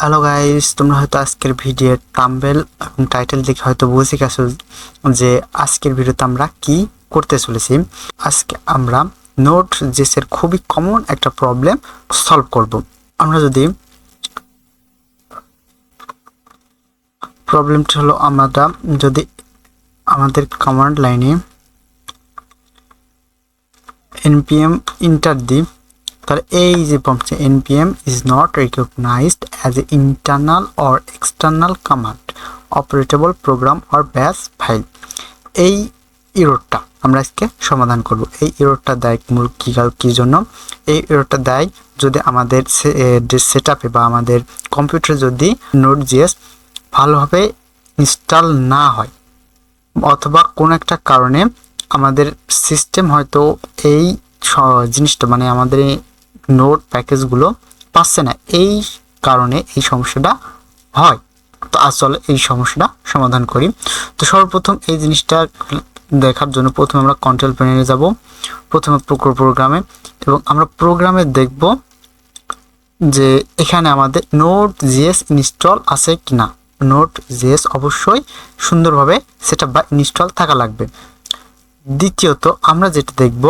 Hello guys, তোমরা হয়তো আজকের ভিডিওর থাম্বনেল এবং টাইটেল দেখে হয়তো বুঝে গেছো যে আজকের ভিডিওতে আমরা কি করতে চলেছি। আজকে আমরা নোড.জেএস এর খুবই কমন একটা প্রবলেম সলভ করব। আমরা যদি প্রবলেমটা হলো, আমরা যদি আমাদের কমান্ড লাইনে npm এন্টার দিই, তাহলে এই যে প্রম্পটে npm is not recognized as an internal or external command operatable program or bash file, এই এররটা আমরা আজকে সমাধান করব। এই এররটা দেয় মূল কি জন্য? এই এররটা দেয় যদি আমাদের সেটআপে বা আমাদের কম্পিউটারে যদি নোড.জেএস ভালোভাবে ইনস্টল না হয়, অথবা কোনো একটা কারণে আমাদের সিস্টেম হয়তো এই জিনিসটা মানে আমাদের নোড প্যাকেজগুলো পাচ্ছে না, এই কারণে এই সমস্যাটা হয়। তো আসলে এই সমস্যাটা সমাধান করি। তো সর্বপ্রথম এই জিনিসটা দেখার জন্য প্রথমে আমরা কন্ট্রোল প্যানেলে যাব, প্রথমে প্রোগ্রামে, এবং আমরা প্রোগ্রামে দেখব যে এখানে আমাদের নোড.জেএস ইনস্টল আছে কিনা। নোড.জেএস অবশ্যই সুন্দরভাবে সেটআপ বা ইনস্টল থাকা লাগবে। দ্বিতীয়ত আমরা যেটা দেখব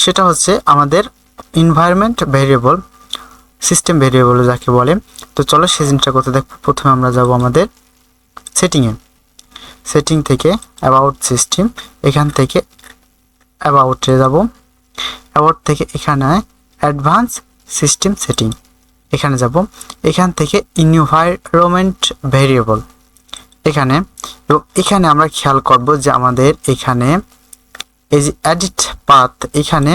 সেটা হচ্ছে আমাদের এনভায়রনমেন্ট ভেরিয়েবল, সিস্টেম ভেরিয়েবল যাকে বলে। তো চলো সেই জিনিসটা করতে দেখব। প্রথমে আমরা যাব আমাদের সেটিং থেকে অ্যাবাউট সিস্টেম, এখান থেকে অ্যাবাউটে যাব, অ্যাবাউট থেকে এখানে অ্যাডভান্স সিস্টেম সেটিং এখানে যাব, এখান থেকে এনভায়রনমেন্ট ভেরিয়েবল এখানে, এবং এখানে আমরা খেয়াল করব যে আমাদের এখানে এই যে এডিট পাথ, এখানে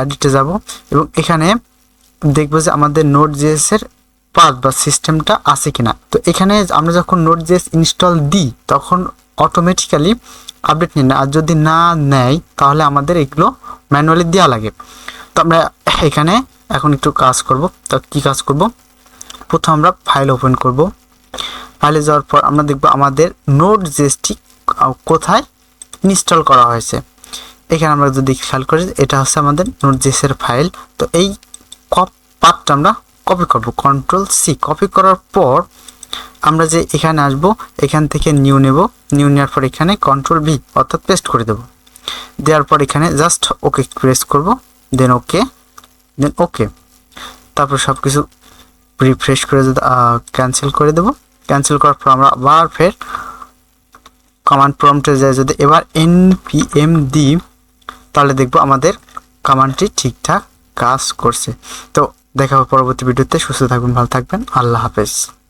এডিটে যাব এবং এখানে দেখব যে আমাদের নোড.জেএস এর পাথ বা সিস্টেমটা আছে কিনা। তো এখানে আমরা যখন নোড.জেএস ইনস্টল দিই তখন অটোমেটিক্যালি আপডেট নিয়ে নেয়, আর যদি না নেয় তাহলে আমাদের এগুলো ম্যানুয়ালি দেওয়া লাগে। তো আমরা এখানে এখন একটু কাজ করব। তো কি কাজ করব? প্রথম আমরা ফাইল ওপেন করব। ফাইলে যাওয়ার পর আমরা দেখব আমাদের নোড.জেএসটি কোথায় ইনস্টল করা হয়েছে। এখানে আমরা যদি খেয়াল করি এটা হচ্ছে আমাদের নোড.জেএস এর ফাইল। তো এই পাথটা আমরা কপি করব, Ctrl+C। কপি করার পর আমরা যে এখানে আসব, এখান থেকে নিউ নেব, নিউ নেওয়ার পর এখানে Ctrl+V অর্থাৎ পেস্ট করে দেব। দেওয়ার পর এখানে জাস্ট ওকে প্রেস করব, দেন ওকে। তারপর সব কিছু রিফ্রেশ করে ক্যান্সেল করে দেব। ক্যান্সেল করার পর আমরা আবার ফের কমান্ড প্রম্পটে যায়, যদি এবার npm দিই তাহলে দেখব আমাদের কমান্ডটি ঠিকঠাক কাজ করছে। তো দেখা হবে পরবর্তী ভিডিওতে। সুস্থ থাকবেন, ভালো থাকবেন, আল্লাহ হাফেজ।